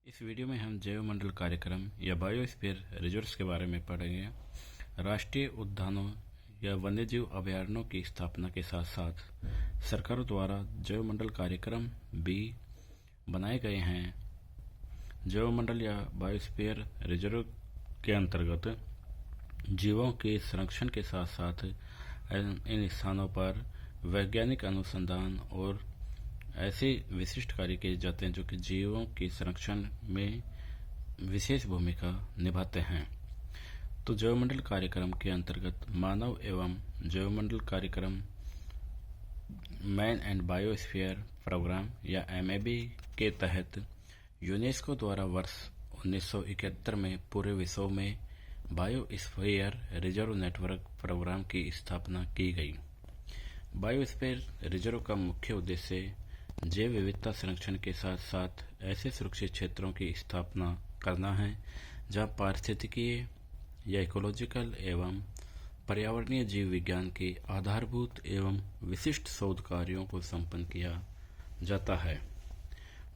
इस वीडियो में हम जैवमंडल कार्यक्रम या बायोस्फीयर रिजर्व्स के बारे में पढ़ेंगे। राष्ट्रीय उद्यानों या वन्यजीव अभयारण्यों की स्थापना के साथ साथ सरकार द्वारा जैवमंडल कार्यक्रम भी बनाए गए हैं। जैवमंडल या बायोस्फीयर रिजर्व के अंतर्गत जीवों के संरक्षण के साथ साथ इन स्थानों पर वैज्ञानिक अनुसंधान और ऐसे विशिष्ट कार्य किए जाते हैं जो कि जीवों के संरक्षण में विशेष भूमिका निभाते हैं। तो जैवमंडल कार्यक्रम के अंतर्गत मानव एवं जैवमंडल कार्यक्रम मैन एंड बायोस्फीयर प्रोग्राम या MAB के तहत यूनेस्को द्वारा वर्ष 1971 में पूरे विश्व में बायोस्फीयर रिजर्व नेटवर्क प्रोग्राम की स्थापना की गई। बायोस्फीयर रिजर्व का मुख्य उद्देश्य जैव विविधता संरक्षण के साथ साथ ऐसे सुरक्षित क्षेत्रों की स्थापना करना है जहां पारिस्थितिकीय या इकोलॉजिकल एवं पर्यावरणीय जीव विज्ञान के आधारभूत एवं विशिष्ट शोध कार्यों को संपन्न किया जाता है।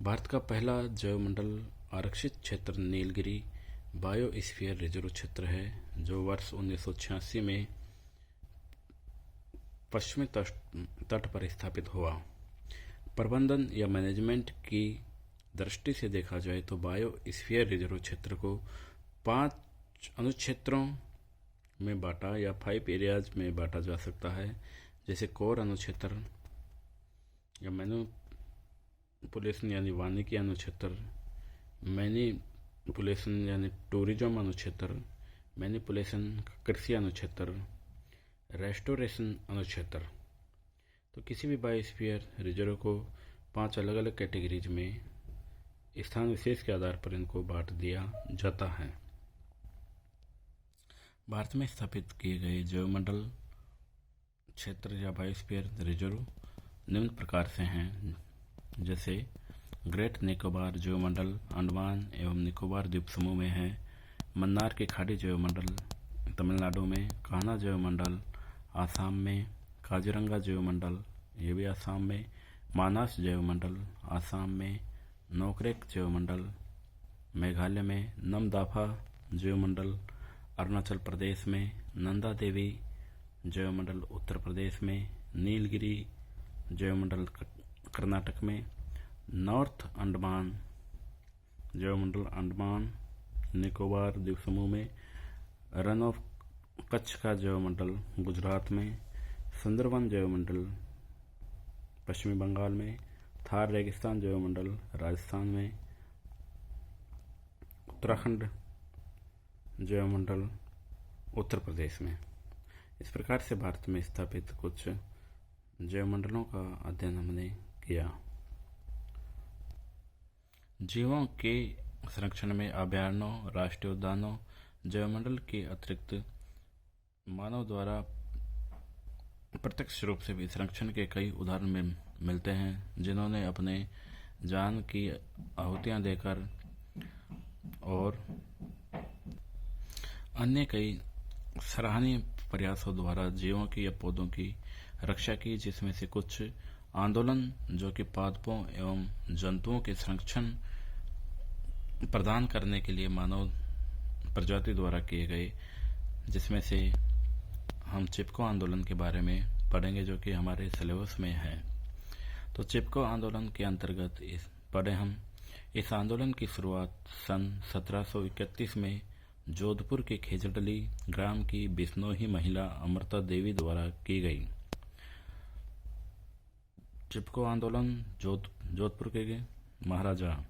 भारत का पहला जैवमंडल आरक्षित क्षेत्र नीलगिरी बायोस्फीयर रिजर्व क्षेत्र है जो वर्ष 1986 में पश्चिमी तट पर स्थापित हुआ। प्रबंधन या मैनेजमेंट की दृष्टि से देखा जाए तो बायोस्फीयर रिजर्व क्षेत्र को 5 अनुक्षेत्रों में बांटा या 5 एरियाज में बांटा जा सकता है, जैसे कोर अनुक्षेत्र या मैनिपुलेशन यानी वानिकी अनुक्षेत्र, मैनिपुलेशन यानी टूरिज्म अनुक्षेत्र, मैनिपुलेशन कृषि अनुक्षेत्र, रेस्टोरेशन अनुक्षेत्र। तो किसी भी बायोस्फीयर रिजर्व को 5 अलग अलग कैटेगरीज में स्थान विशेष के आधार पर इनको बांट दिया जाता है। भारत में स्थापित किए गए जैवमंडल क्षेत्र या बायोस्फीयर रिजर्व निम्न प्रकार से हैं, जैसे ग्रेट निकोबार जैवमंडल अंडमान एवं निकोबार द्वीप समूह में है, मन्नार की खाड़ी जैवमंडल तमिलनाडु में, कान्हा जैवमंडल आसाम में, काजीरंगा जैवमंडल ये भी आसाम में, मानस जैवमंडल आसाम में, नोकरेक जैवमंडल मेघालय में, नमदाफा जैवमंडल अरुणाचल प्रदेश में, नंदा देवी जैवमंडल उत्तर प्रदेश में, नीलगिरी जैवमंडल कर्नाटक में, नॉर्थ अंडमान जैवमंडल अंडमान निकोबार द्वीप समूह में, रन ऑफ कच्छ का जैवमंडल गुजरात में, सुंदरवन जैवमंडल पश्चिमी बंगाल में, थार रेगिस्तान जैवमंडल राजस्थान में, उत्तराखंड जैवमंडल उत्तर प्रदेश में। इस प्रकार से भारत में स्थापित कुछ जैवमंडलों का अध्ययन हमने किया। जीवों के संरक्षण में अभयारण्यों, राष्ट्रीय उद्यानों, जैवमंडल के अतिरिक्त मानव द्वारा प्रत्यक्ष रूप से भी संरक्षण के कई उदाहरण मिलते हैं, जिन्होंने अपने जान की आहुतियां देकर और अन्य कई सराहनीय प्रयासों द्वारा जीवों की या पौधों की रक्षा की, जिसमें से कुछ आंदोलन जो कि पादपों एवं जंतुओं के संरक्षण प्रदान करने के लिए मानव प्रजाति द्वारा किए गए, जिसमें से हम चिपको आंदोलन के बारे में पढ़ेंगे जो कि हमारे सिलेबस में है। तो चिपको आंदोलन के अंतर्गत पढ़े हम इस आंदोलन की शुरुआत सन 1731 में जोधपुर के खेजड़ली ग्राम की बिश्नोई महिला अमृता देवी द्वारा की गई। चिपको आंदोलन जोधपुर के महाराजा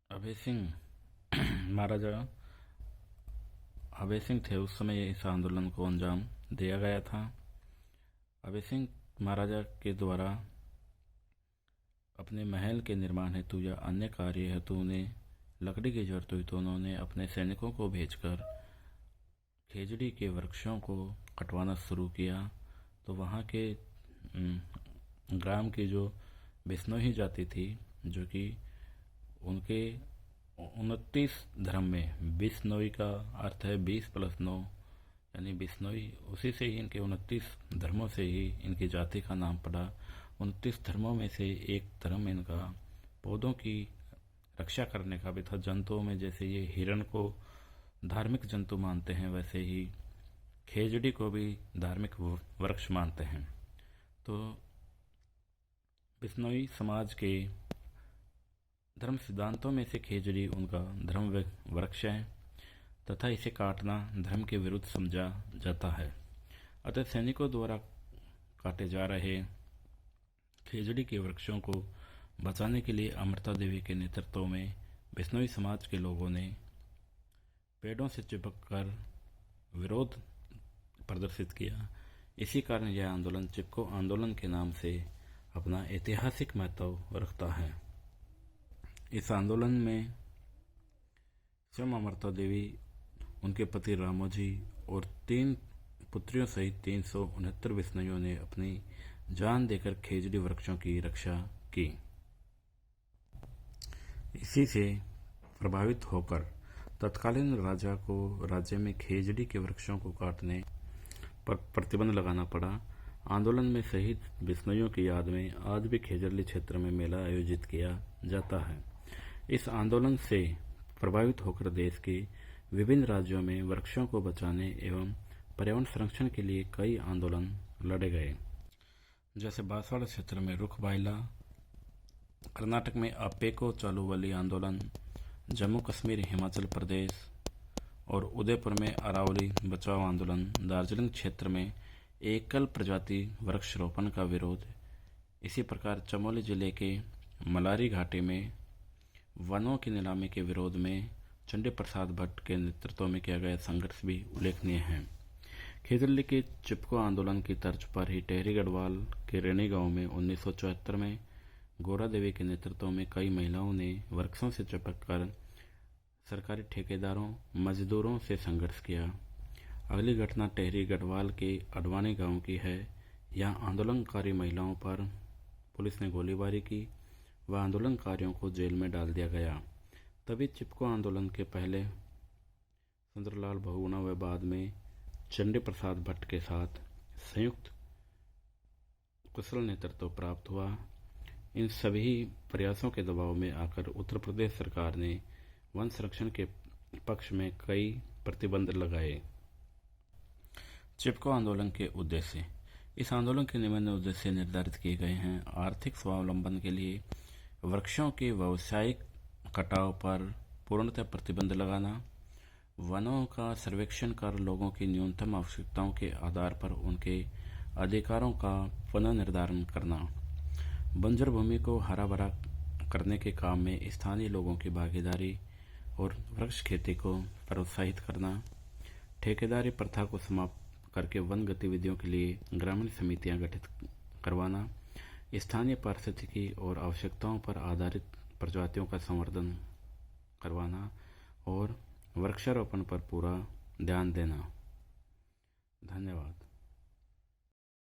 अभय सिंह थे, उस समय इस आंदोलन को अंजाम दिया गया था। अभय सिंह महाराजा के द्वारा अपने महल के निर्माण हेतु या अन्य कार्य हेतु उन्हें लकड़ी की जरूरत हुई, तो उन्होंने अपने सैनिकों को भेजकर खेजड़ी के वृक्षों को कटवाना शुरू किया। तो वहाँ के ग्राम की जो बिश्नोई जाति थी, जो कि उनके 29 धर्म में, बिश्नोई का अर्थ है 20 + 9 यानी बिश्नोई, उसी से ही इनके 29 धर्मों से ही इनकी जाति का नाम पड़ा। 29 धर्मों में से एक धर्म इनका पौधों की रक्षा करने का भी था। जंतुओं में जैसे ये हिरण को धार्मिक जंतु मानते हैं, वैसे ही खेजड़ी को भी धार्मिक वृक्ष मानते हैं। तो बिश्नोई समाज के धर्म सिद्धांतों में से खेजड़ी उनका धर्म वृक्ष है तथा इसे काटना धर्म के विरुद्ध समझा जाता है। अतः सैनिकों द्वारा काटे जा रहे खेजड़ी के वृक्षों को बचाने के लिए अमृता देवी के नेतृत्व में बिश्नोई समाज के लोगों ने पेड़ों से चिपककर विरोध प्रदर्शित किया। इसी कारण यह आंदोलन चिपको आंदोलन के नाम से अपना ऐतिहासिक महत्व रखता है। इस आंदोलन में स्वयं अमृता देवी, उनके पति रामोजी और 3 पुत्रियों सहित 369 बिश्नोइयों ने अपनी जान देकर खेजड़ी वृक्षों की रक्षा की। इसी से प्रभावित होकर तत्कालीन राजा को राज्य में खेजड़ी के वृक्षों को काटने पर प्रतिबंध लगाना पड़ा। आंदोलन में शहीद बिश्नोइयों की याद में आज भी खेजड़ली क्षेत्र में मेला आयोजित किया जाता है। इस आंदोलन से प्रभावित होकर देश के विभिन्न राज्यों में वृक्षों को बचाने एवं पर्यावरण संरक्षण के लिए कई आंदोलन लड़े गए, जैसे बांसवाड़ा क्षेत्र में रुख बाइला, कर्नाटक में अप्पेको चालुवली आंदोलन, जम्मू कश्मीर, हिमाचल प्रदेश और उदयपुर में अरावली बचाओ आंदोलन, दार्जिलिंग क्षेत्र में एकल प्रजाति वृक्षारोपण का विरोध। इसी प्रकार चमोली जिले के मलारी घाटी में वनों की नीलामी के विरोध में चंडी प्रसाद भट्ट के नेतृत्व में किया गया संघर्ष भी उल्लेखनीय है। खेजड़ली के चिपको आंदोलन की तर्ज पर ही टेहरी गढ़वाल के रेणी गांव में 1974 में गोरा देवी के नेतृत्व में कई महिलाओं ने वृक्षों से चिपककर सरकारी ठेकेदारों, मजदूरों से संघर्ष किया। अगली घटना टेहरी गढ़वाल के अडवाणी गांव की है। यहाँ आंदोलनकारी महिलाओं पर पुलिस ने गोलीबारी की व आंदोलनकारियों को जेल में डाल दिया गया। तभी चिपको आंदोलन के पहले सुंदरलाल बहुगुणा व बाद में चंडी प्रसाद भट्ट के साथ संयुक्त कुशल नेतृत्व प्राप्त हुआ। इन सभी प्रयासों के दबाव में आकर उत्तर प्रदेश सरकार ने वन संरक्षण के पक्ष में कई प्रतिबंध लगाए। चिपको आंदोलन के उद्देश्य। इस आंदोलन के निम्न उद्देश्य निर्धारित किए गए हैं। आर्थिक स्वावलंबन के लिए वृक्षों के व्यावसायिक कटाव पर पूर्णतः प्रतिबंध लगाना, वनों का सर्वेक्षण कर लोगों की न्यूनतम आवश्यकताओं के आधार पर उनके अधिकारों का पुनर्निर्धारण करना, बंजर भूमि को हरा भरा करने के काम में स्थानीय लोगों की भागीदारी और वृक्ष खेती को प्रोत्साहित करना, ठेकेदारी प्रथा को समाप्त करके वन गतिविधियों के लिए ग्रामीण समितियां गठित करवाना, स्थानीय पारिस्थितिकी और आवश्यकताओं पर आधारित प्रजातियों का संवर्धन करवाना और वृक्षारोपण पर पूरा ध्यान देना। धन्यवाद।